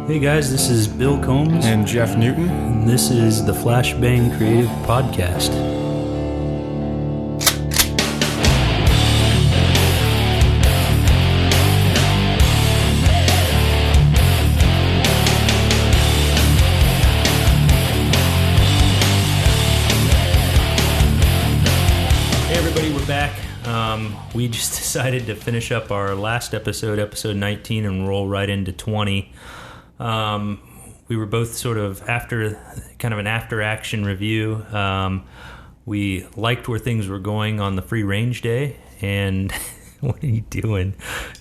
Hey guys, this is Bill Combs. And Jeff Newton. And this is the Flashbang Creative Podcast. Hey everybody, we're back. We just decided to finish up our last episode, episode 19, and roll right into 20. We were both sort of after an after-action review. We liked where things were going on the free range day, and what are you doing?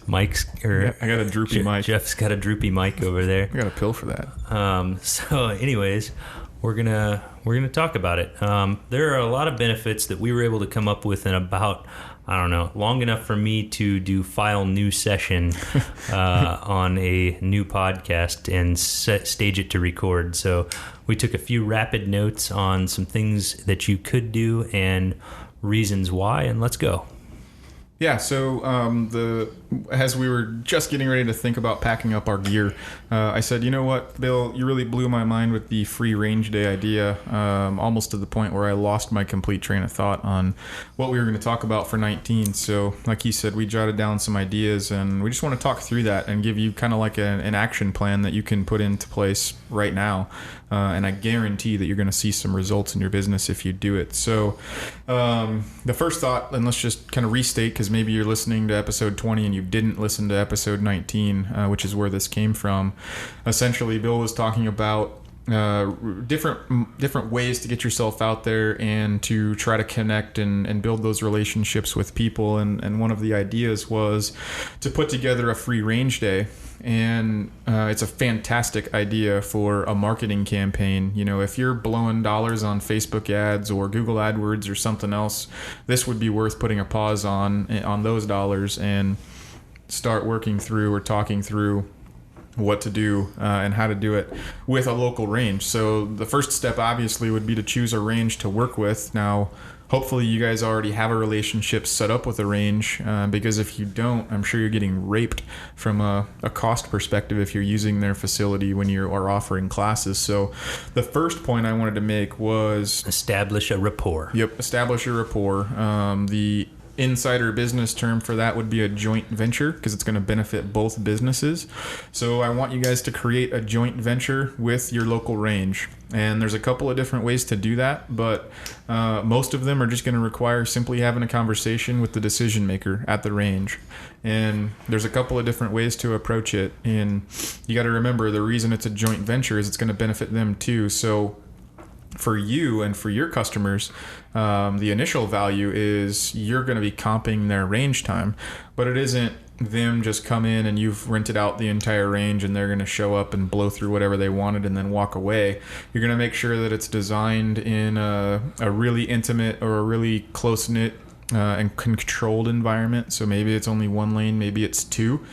Mike's or I got a droopy mic. Jeff's got a droopy mic over there. I got a pill for that. So, anyways, we're gonna talk about it. There are a lot of benefits that we were able to come up with in about, I don't know, long enough for me to do file new session on a new podcast and stage it to record. So we took a few rapid notes on some things that you could do and reasons why, and let's go. Yeah, so as we were just getting ready to think about packing up our gear, I said, you know what, Bill, you really blew my mind with the free range day idea, almost to the point where I lost my complete train of thought on what we were going to talk about for 19. So like you said, we jotted down some ideas, and we just want to talk through that and give you kind of like an action plan that you can put into place right now. And I guarantee that you're going to see some results in your business if you do it. So the first thought, and let's just kind of restate, because maybe you're listening to episode 20 and you didn't listen to episode 19, which is where this came from. Essentially, Bill was talking about different ways to get yourself out there and to try to connect and build those relationships with people. And one of the ideas was to put together a free range day. And it's a fantastic idea for a marketing campaign. You know, if you're blowing dollars on Facebook ads or Google AdWords or something else, this would be worth putting a pause on those dollars and start working through or talking through what to do and how to do it with a local range. So the first step obviously would be to choose a range to work with. Now, hopefully you guys already have a relationship set up with a range, because if you don't, I'm sure you're getting raped from a cost perspective if you're using their facility when you are offering classes. So the first point I wanted to make was establish a rapport. Yep, establish a rapport. The insider business term for that would be a joint venture, because it's going to benefit both businesses. So I want you guys to create a joint venture with your local range. And there's a couple of different ways to do that, but most of them are just going to require simply having a conversation with the decision maker at the range. And there's a couple of different ways to approach it. And you got to remember, the reason it's a joint venture is it's going to benefit them too. So for you and for your customers, the initial value is you're going to be comping their range time, but it isn't them just come in and you've rented out the entire range and they're going to show up and blow through whatever they wanted and then walk away. You're going to make sure that it's designed in a really intimate or a really close-knit and controlled environment. So maybe it's only one lane, maybe it's two.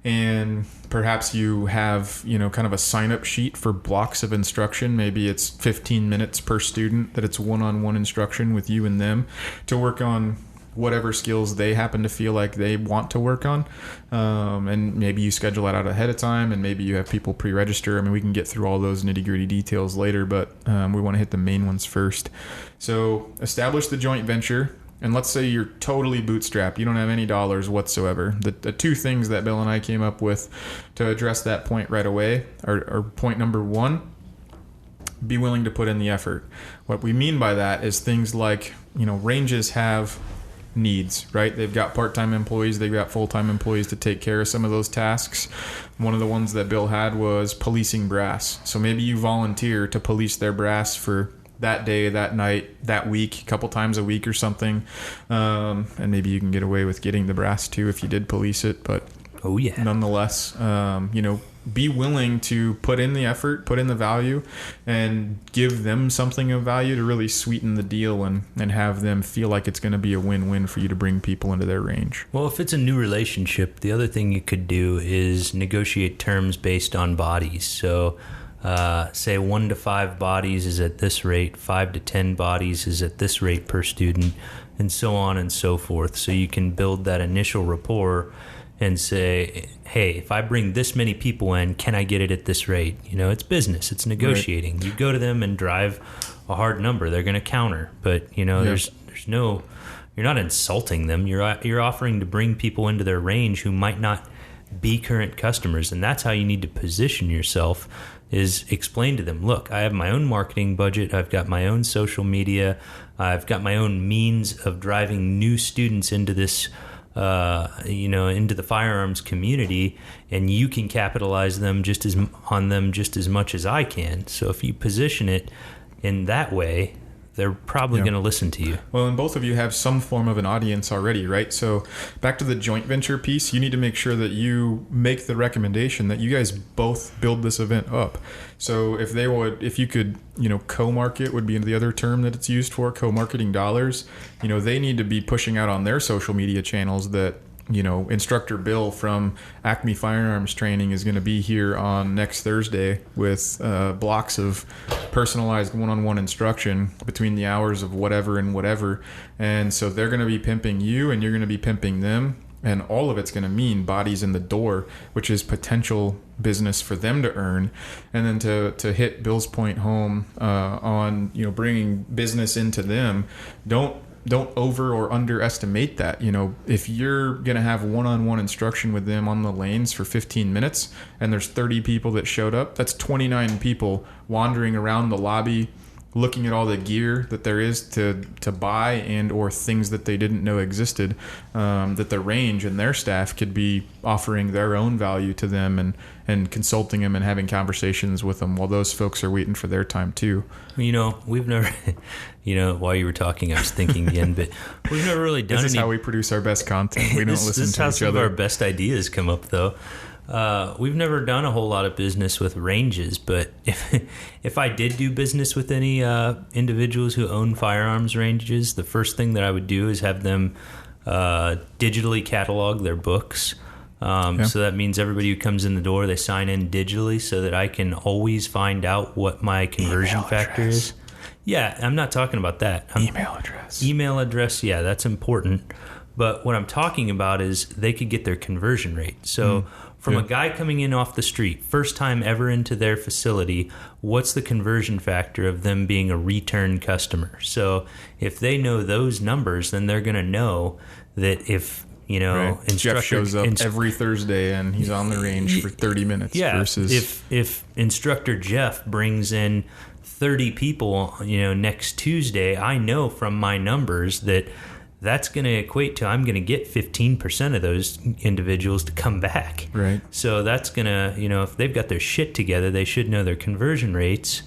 And perhaps you have, kind of a sign-up sheet for blocks of instruction. Maybe it's 15 minutes per student that it's one-on-one instruction with you and them to work on whatever skills they happen to feel like they want to work on. And maybe you schedule that out ahead of time, and maybe you have people pre-register. I mean, we can get through all those nitty-gritty details later, but we want to hit the main ones first. So establish the joint venture. And let's say you're totally bootstrapped. You don't have any dollars whatsoever. The two things that Bill and I came up with to address that point right away are point number one, be willing to put in the effort. What we mean by that is things like, ranges have needs, right? They've got part-time employees, they've got full-time employees to take care of some of those tasks. One of the ones that Bill had was policing brass. So maybe you volunteer to police their brass for that day, that night, that week, a couple times a week or something. And maybe you can get away with getting the brass too if you did police it. But nonetheless, be willing to put in the effort, put in the value, and give them something of value to really sweeten the deal and have them feel like it's going to be a win-win for you to bring people into their range. Well, if it's a new relationship, the other thing you could do is negotiate terms based on bodies. So say 1 to 5 bodies is at this rate, 5 to 10 bodies is at this rate per student, and so on and so forth. So you can build that initial rapport and say, hey, if I bring this many people in, can I get it at this rate? It's business. It's negotiating. Right. You go to them and drive a hard number. They're going to counter. But, there's no... You're not insulting them. You're offering to bring people into their range who might not be current customers. And that's how you need to position yourself, is explain to them, look, I have my own marketing budget. I've got my own social media. I've got my own means of driving new students into this into the firearms community, and you can capitalize them just as much as I can. So if you position it in that way, they're probably going to listen to you. Well, and both of you have some form of an audience already, right? So back to the joint venture piece, you need to make sure that you make the recommendation that you guys both build this event up. So if you could, co-market would be the other term that it's used for, co-marketing dollars. They need to be pushing out on their social media channels that, Instructor Bill from Acme Firearms Training is going to be here on next Thursday with blocks of personalized one-on-one instruction between the hours of whatever and whatever. And so they're going to be pimping you and you're going to be pimping them. And all of it's going to mean bodies in the door, which is potential business for them to earn. And then to hit Bill's point home on, bringing business into them, don't over or underestimate that. If you're going to have one-on-one instruction with them on the lanes for 15 minutes and there's 30 people that showed up, that's 29 people wandering around the lobby looking at all the gear that there is to buy and or things that they didn't know existed, that the range and their staff could be offering their own value to them and consulting them and having conversations with them while those folks are waiting for their time too. We've never, while you were talking, I was thinking again, but we've never really done This is how we produce our best content. We don't listen to each other. This is how some of our best ideas come up, though. We've never done a whole lot of business with ranges, but if I did do business with any individuals who own firearms ranges, the first thing that I would do is have them digitally catalog their books. So that means everybody who comes in the door, they sign in digitally so that I can always find out what my conversion factor is. Yeah, I'm not talking about that. Email address, yeah, that's important. But what I'm talking about is they could get their conversion rate. So from a guy coming in off the street, first time ever into their facility, what's the conversion factor of them being a return customer? So if they know those numbers, then they're going to know that if, instructor Jeff shows up every Thursday and he's on the range for 30 minutes. Yeah, versus if instructor Jeff brings in 30 people, next Tuesday, I know from my numbers that's going to equate to I'm going to get 15% of those individuals to come back. Right. So that's going to, if they've got their shit together, they should know their conversion rates,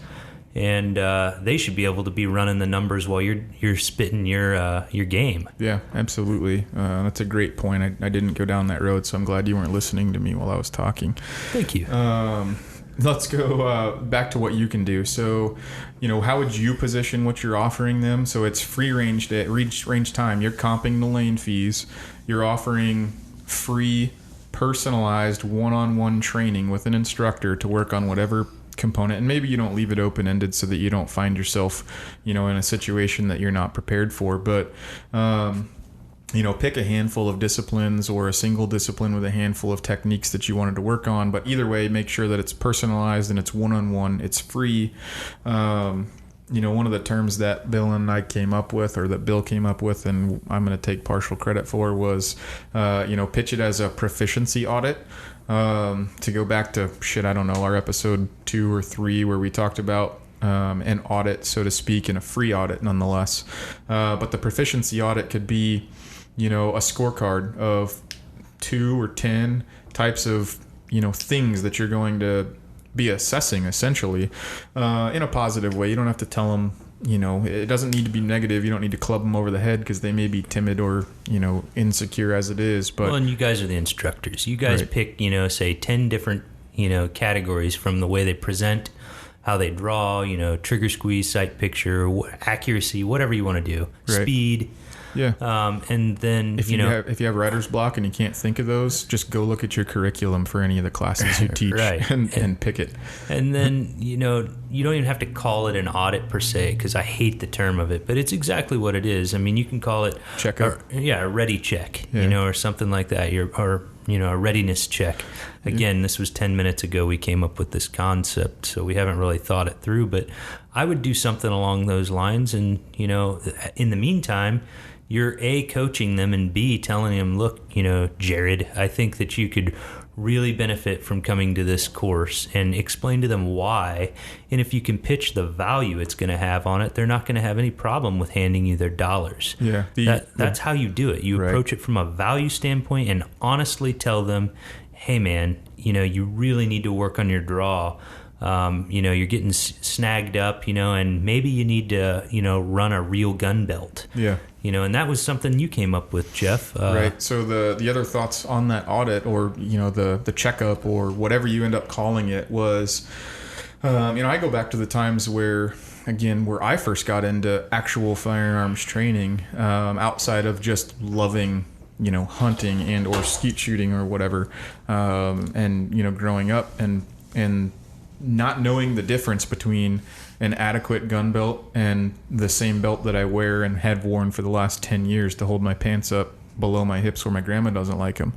and they should be able to be running the numbers while you're spitting your game. Yeah, absolutely. That's a great point. I didn't go down that road, so I'm glad you weren't listening to me while I was talking. Thank you. Let's go back to what you can do. So, how would you position what you're offering them? So it's free range time. You're comping the lane fees. You're offering free, personalized one-on-one training with an instructor to work on whatever component. And maybe you don't leave it open-ended so that you don't find yourself, in a situation that you're not prepared for. But, pick a handful of disciplines or a single discipline with a handful of techniques that you wanted to work on. But either way, make sure that it's personalized and it's one-on-one. It's free. One of the terms that Bill and I came up with, or that Bill came up with, and I'm going to take partial credit for, was, pitch it as a proficiency audit. To go back to, our episode 2 or 3 where we talked about an audit, so to speak, and a free audit nonetheless. But the proficiency audit could be, a scorecard of 2 or 10 types of, things that you're going to be assessing essentially in a positive way. You don't have to tell them, it doesn't need to be negative. You don't need to club them over the head because they may be timid or, insecure as it is. But and you guys are the instructors. You guys pick, say 10 different, categories from the way they present, how they draw, trigger squeeze, sight picture, accuracy, whatever you want to do, speed. Yeah. And then, if you have writer's block and you can't think of those, just go look at your curriculum for any of the classes you teach and pick it. And then, you don't even have to call it an audit per se, because I hate the term of it, but it's exactly what it is. I mean, you can call it checkup. A ready check, or something like that. Or a readiness check. Again, this was 10 minutes ago we came up with this concept, so we haven't really thought it through, but I would do something along those lines. And, in the meantime, you're A, coaching them, and B, telling them, look, Jared, I think that you could really benefit from coming to this course, and explain to them why. And if you can pitch the value it's going to have on it, they're not going to have any problem with handing you their dollars. Yeah. That's how you do it. You approach it from a value standpoint and honestly tell them, hey man, you really need to work on your draw. You're getting snagged up, and maybe you need to, run a real gun belt. Yeah. And that was something you came up with, Jeff. Right. So the other thoughts on that audit, or, the checkup, or whatever you end up calling it, was, I go back to the times where I first got into actual firearms training, outside of just loving, hunting and or skeet shooting or whatever, and growing up and not knowing the difference between an adequate gun belt and the same belt that I wear and had worn for the last 10 years to hold my pants up below my hips where my grandma doesn't like them.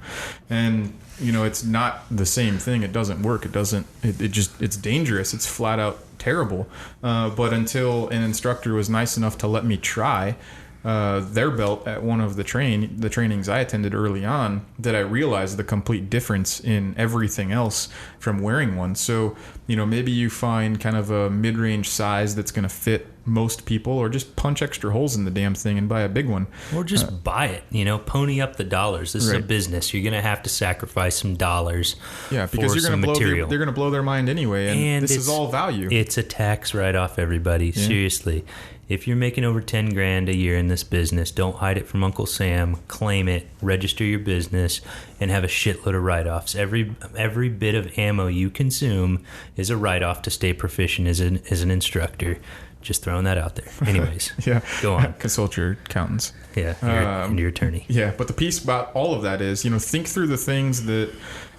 And it's not the same thing. It doesn't work. It's dangerous. It's flat out terrible. But until an instructor was nice enough to let me try their belt at one of the trainings I attended early on, that I realized the complete difference in everything else from wearing one. So, maybe you find kind of a mid-range size that's going to fit most people, or just punch extra holes in the damn thing and buy a big one. Or just buy it, pony up the dollars. This is a business. You're going to have to sacrifice some dollars. Yeah, because they're going to blow their mind anyway, and this is all value. It's a tax write-off, everybody. Yeah. Seriously. If you're making over $10,000 a year in this business, don't hide it from Uncle Sam. Claim it, register your business, and have a shitload of write-offs. Every bit of ammo you consume is a write-off to stay proficient as an instructor. Just throwing that out there. Anyways, yeah, go on. Consult your accountants. Yeah, and your attorney. Yeah, but the piece about all of that is, think through the things that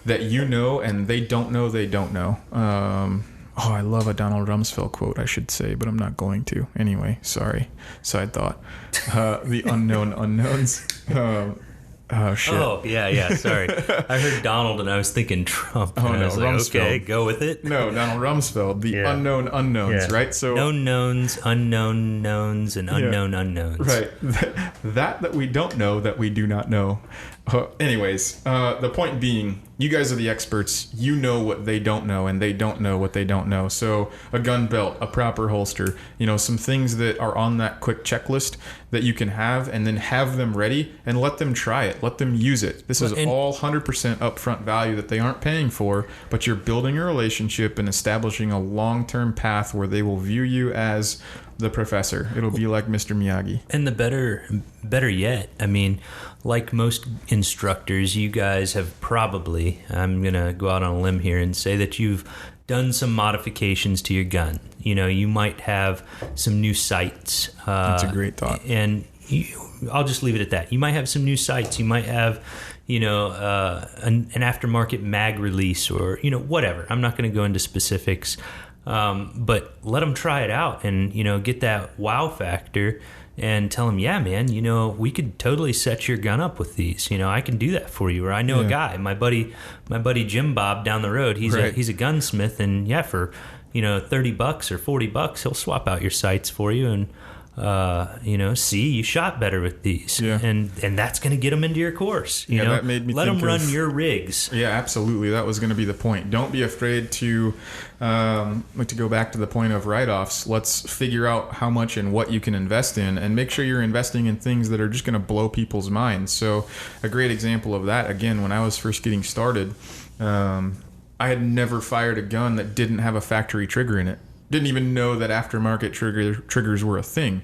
and they don't know. I love a Donald Rumsfeld quote, I should say, but I'm not going to. Anyway, sorry. Side thought. The unknown unknowns. Oh, shit. Oh, yeah, sorry. I heard Donald and I was thinking Trump. Oh, and no, I was like, Rumsfeld. Okay, go with it. No, Donald Rumsfeld. The unknown unknowns, right? So known knowns, unknown knowns, and unknown unknowns. Right. That we don't know, that we do not know. Anyways, the point being, you guys are the experts. You know what they don't know, and they don't know what they don't know. So a gun belt, a proper holster, some things that are on that quick checklist that you can have, and then have them ready and let them try it. Let them use it. This is all 100% upfront value that they aren't paying for, but you're building a relationship and establishing a long-term path where they will view you as the professor. It'll be like Mr. Miyagi. And the better yet, like most instructors, you guys have probably, I'm going to go out on a limb here and say that you've done some modifications to your gun. You might have some new sights. That's a great thought. And I'll just leave it at that. You might have some new sights. You might have, an aftermarket mag release, or, whatever. I'm not going to go into specifics. But let them try it out and, get that wow factor, and tell them, yeah, man, we could totally set your gun up with these. I can do that for you. Or I know a guy, my buddy Jim Bob down the road. He's a gunsmith, and for $30 or $40, he'll swap out your sights for you, and see, you shot better with these. Yeah. And that's going to get them into your course. That made me let think them run your rigs. Yeah, absolutely. That was going to be the point. Don't be afraid to go back to the point of write-offs. Let's figure out how much and what you can invest in, and make sure you're investing in things that are just going to blow people's minds. So a great example of that, again, when I was first getting started, I had never fired a gun that didn't have a factory trigger in it. Didn't even know that aftermarket triggers were a thing,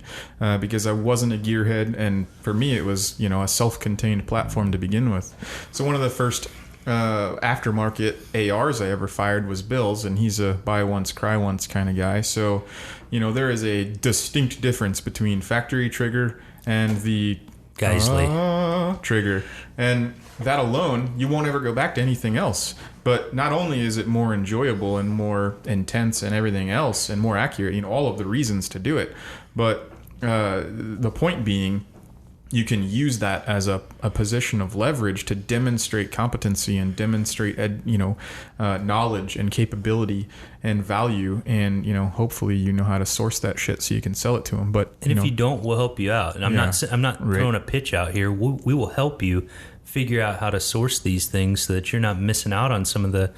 because I wasn't a gearhead, and for me it was a self-contained platform to begin with. So one of the first aftermarket ARs I ever fired was Bill's, and he's a buy once cry once kind of guy. So there is a distinct difference between factory trigger and the Geisley trigger, and that alone, you won't ever go back to anything else. But not only is it more enjoyable and more intense and everything else, and more accurate, all of the reasons to do it, but the point being, you can use that as a position of leverage to demonstrate competency and demonstrate knowledge and capability and value, and hopefully you know how to source that shit so you can sell it to them. But if you don't, we'll help you out. And I'm not throwing a pitch out here. We will help you figure out how to source these things so that you're not missing out on some of the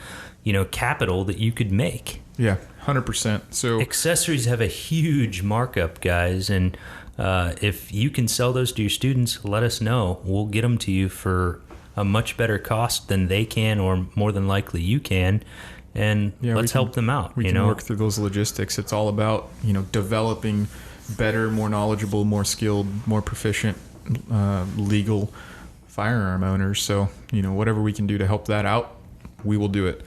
capital that you could make. Yeah, 100%. So accessories have a huge markup, guys, and if you can sell those to your students, let us know. We'll get them to you for a much better cost than they can, or more than likely you can, and let's help them out. We can work through those logistics. It's all about developing better, more knowledgeable, more skilled, more proficient legal firearm owners. So whatever we can do to help that out, we will do it.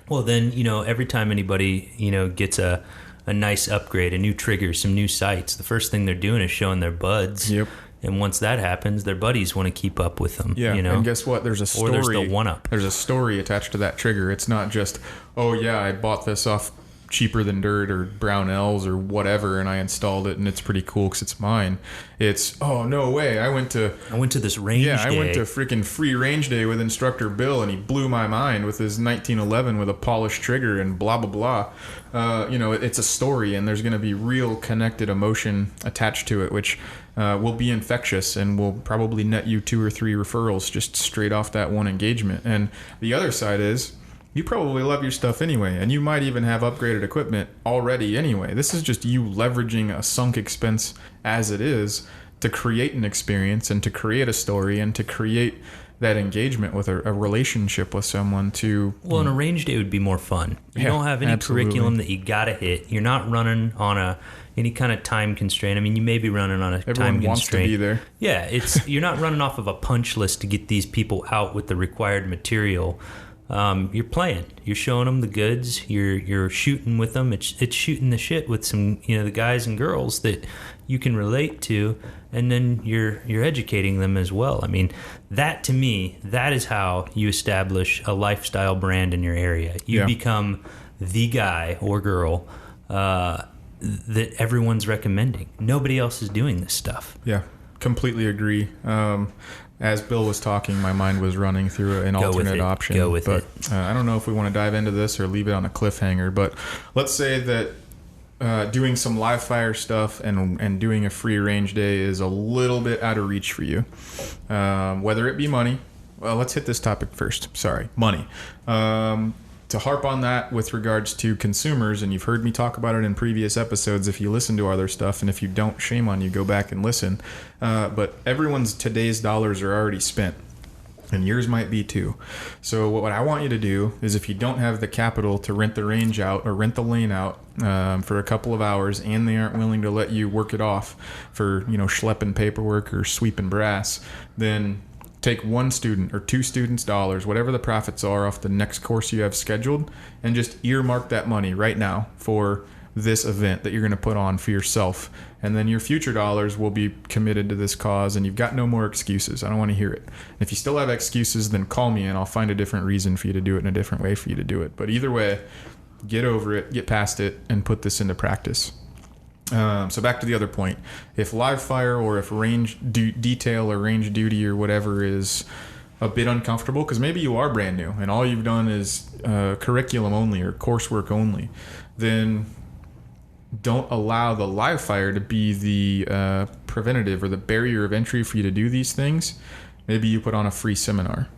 Well, then every time anybody gets a nice upgrade, a new trigger, some new sights, the first thing they're doing is showing their buds. Yep. And once that happens, their buddies want to keep up with them. Yeah. And guess what? There's a story. Or there's the one-up. There's a story attached to that trigger. It's not just, oh yeah, I bought this off Cheaper Than Dirt or Brownells or whatever, and I installed it and it's pretty cool because it's mine. It's, oh no way, I went to this range day. I went to freaking free range day with instructor Bill, and he blew my mind with his 1911 with a polished trigger and blah blah blah. It's a story, and there's going to be real connected emotion attached to it, which will be infectious and will probably net you 2 or 3 referrals just straight off that one engagement. And the other side is, you probably love your stuff anyway, and you might even have upgraded equipment already anyway. This is just you leveraging a sunk expense as it is to create an experience and to create a story and to create that engagement with a relationship with someone to... Well, an range day would be more fun. You don't have any curriculum that you got to hit. You're not running on any kind of time constraint. I mean, you may be running on a time constraint. Everyone wants to be there. Yeah, you're not running off of a punch list to get these people out with the required material. You're playing. You're showing them the goods. You're shooting with them. It's shooting the shit with some the guys and girls that you can relate to, and then you're educating them as well. I mean, that to me, that is how you establish a lifestyle brand in your area. You become the guy or girl that everyone's recommending. Nobody else is doing this stuff. Yeah, completely agree. As Bill was talking, my mind was running through an alternate option. Go with it. I don't know if we want to dive into this or leave it on a cliffhanger, but let's say that doing some live fire stuff and doing a free range day is a little bit out of reach for you. Whether it be money. Well, let's hit this topic first. Sorry, money. To harp on that with regards to consumers, and you've heard me talk about it in previous episodes if you listen to other stuff, and if you don't, shame on you, go back and listen. But everyone's today's dollars are already spent, and yours might be too. So what I want you to do is, if you don't have the capital to rent the range out or rent the lane out for a couple of hours, and they aren't willing to let you work it off for schlepping paperwork or sweeping brass, then take 1 student or 2 students' dollars, whatever the profits are off the next course you have scheduled, and just earmark that money right now for this event that you're going to put on for yourself. And then your future dollars will be committed to this cause, and you've got no more excuses. I don't want to hear it. If you still have excuses, then call me and I'll find a different reason for you to do it and a different way for you to do it. But either way, get over it, get past it, and put this into practice. So back to the other point. If live fire or if range detail or range duty or whatever is a bit uncomfortable, because maybe you are brand new and all you've done is curriculum only or coursework only, then don't allow the live fire to be the preventative or the barrier of entry for you to do these things. Maybe you put on a free seminar.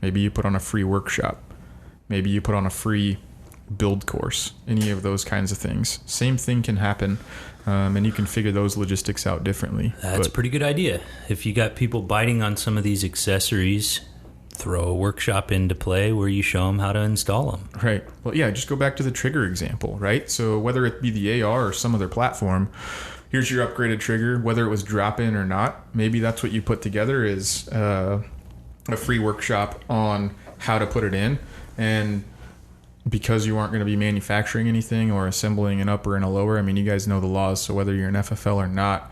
Maybe you put on a free workshop. Maybe you put on a free build course. Any of those kinds of things. Same thing can happen. And you can figure those logistics out differently. That's a pretty good idea. If you got people biting on some of these accessories, throw a workshop into play where you show them how to install them. Right. Well, yeah, just go back to the trigger example, right? So whether it be the AR or some other platform, here's your upgraded trigger, whether it was drop-in or not. Maybe that's what you put together is a free workshop on how to put it in. And because you aren't going to be manufacturing anything or assembling an upper and a lower, I mean, you guys know the laws, so whether you're an FFL or not,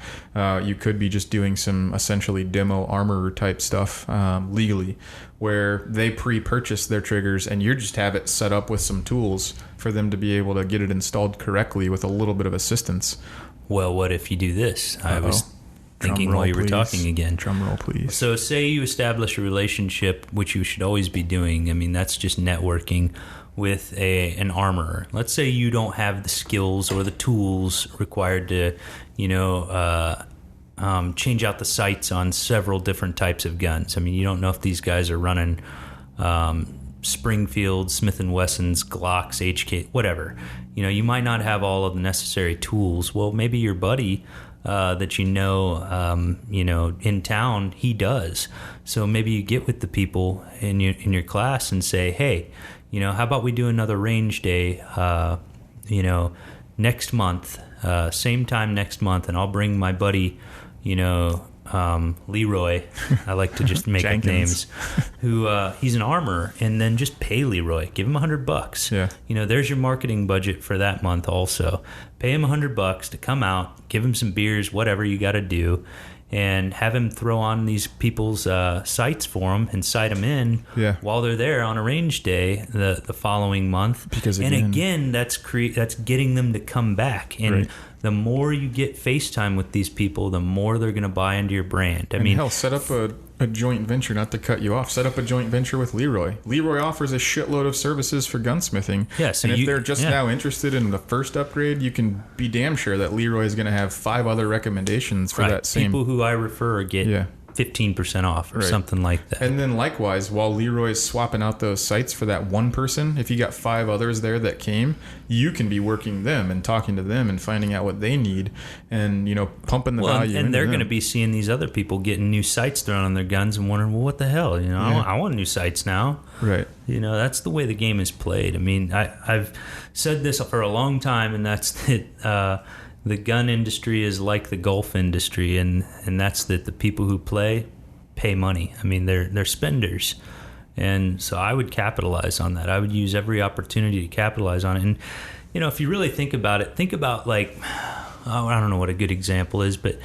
you could be just doing some essentially demo armorer type stuff legally, where they pre-purchase their triggers and you just have it set up with some tools for them to be able to get it installed correctly with a little bit of assistance. Well, what if you do this? I was thinking while you were talking again. Drum roll, please. So say you establish a relationship, which you should always be doing. I mean, that's just networking with an armorer. Let's say you don't have the skills or the tools required to, change out the sights on several different types of guns. I mean, you don't know if these guys are running Springfield, Smith & Wessons, Glocks, HK, whatever. You might not have all of the necessary tools. Well, maybe your buddy that in town, he does. So maybe you get with the people in your class and say, hey, how about we do another range day, next month, same time next month, and I'll bring my buddy, Leroy, I like to just make up names, who he's an armorer, and then just pay Leroy, give him $100. Yeah. There's your marketing budget for that month also. Pay him $100 to come out, give him some beers, whatever you got to do, and have him throw on these people's sights for them and sight them in while they're there on a range day the following month. Because again, that's getting them to come back. And the more you get FaceTime with these people, the more they're going to buy into your brand. I mean, hell, set up a joint venture, not to cut you off. Set up a joint venture with Leroy. Leroy offers a shitload of services for gunsmithing. Yeah, so and if they're just now interested in the first upgrade, you can be damn sure that Leroy is going to have 5 other recommendations for that same. People who I refer get 15% off or something like that. And then likewise, while Leroy's swapping out those sites for that one person, if you got 5 others there that came, you can be working them and talking to them and finding out what they need and, pumping the value. And they're going to be seeing these other people getting new sights thrown on their guns and wondering, well, what the hell? I want new sights now. Right. That's the way the game is played. I mean, I've said this for a long time, and that's that the gun industry is like the golf industry, and that's that the people who pay money. I mean, they're spenders. And so I would capitalize on that. I would use every opportunity to capitalize on it. And, if you really think about it, think about I don't know what a good example is, but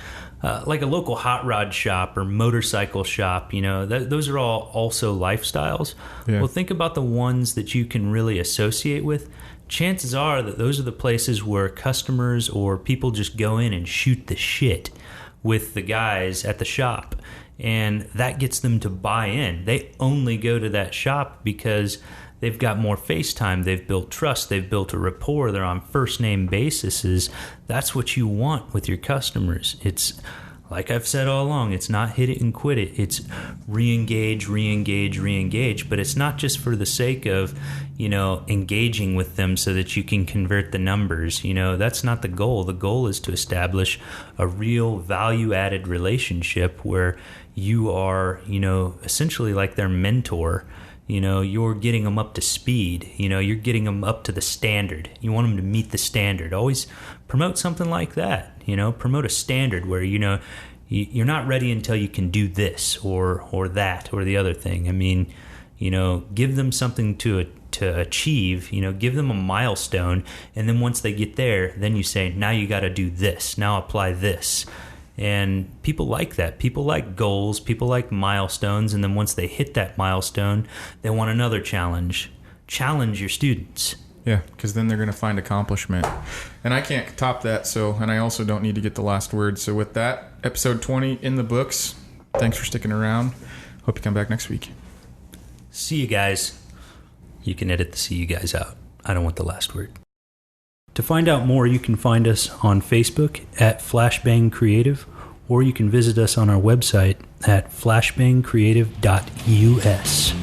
like a local hot rod shop or motorcycle shop, those are all also lifestyles. Yeah. Well, think about the ones that you can really associate with. Chances are that those are the places where customers or people just go in and shoot the shit with the guys at the shop. And that gets them to buy in. They only go to that shop because they've got more FaceTime. They've built trust. They've built a rapport. They're on first name basis. That's what you want with your customers. It's like I've said all along, it's not hit it and quit it. It's re-engage, re-engage, re-engage. But it's not just for the sake of, engaging with them so that you can convert the numbers. That's not the goal. The goal is to establish a real value-added relationship where you are, essentially like their mentor. You're getting them up to speed. You're getting them up to the standard. You want them to meet the standard. Always promote something like that. Promote a standard where, you're not ready until you can do this or that or the other thing. I mean, give them something to achieve, give them a milestone. And then once they get there, then you say, now you got to do this. Now apply this. And people like that. People like goals. People like milestones. And then once they hit that milestone, they want another challenge. Challenge your students. Yeah, because then they're going to find accomplishment. And I can't top that, and I also don't need to get the last word. So with that, episode 20 in the books. Thanks for sticking around. Hope you come back next week. See you guys. You can edit the see you guys out. I don't want the last word. To find out more, you can find us on Facebook at Flashbang Creative, or you can visit us on our website at flashbangcreative.us.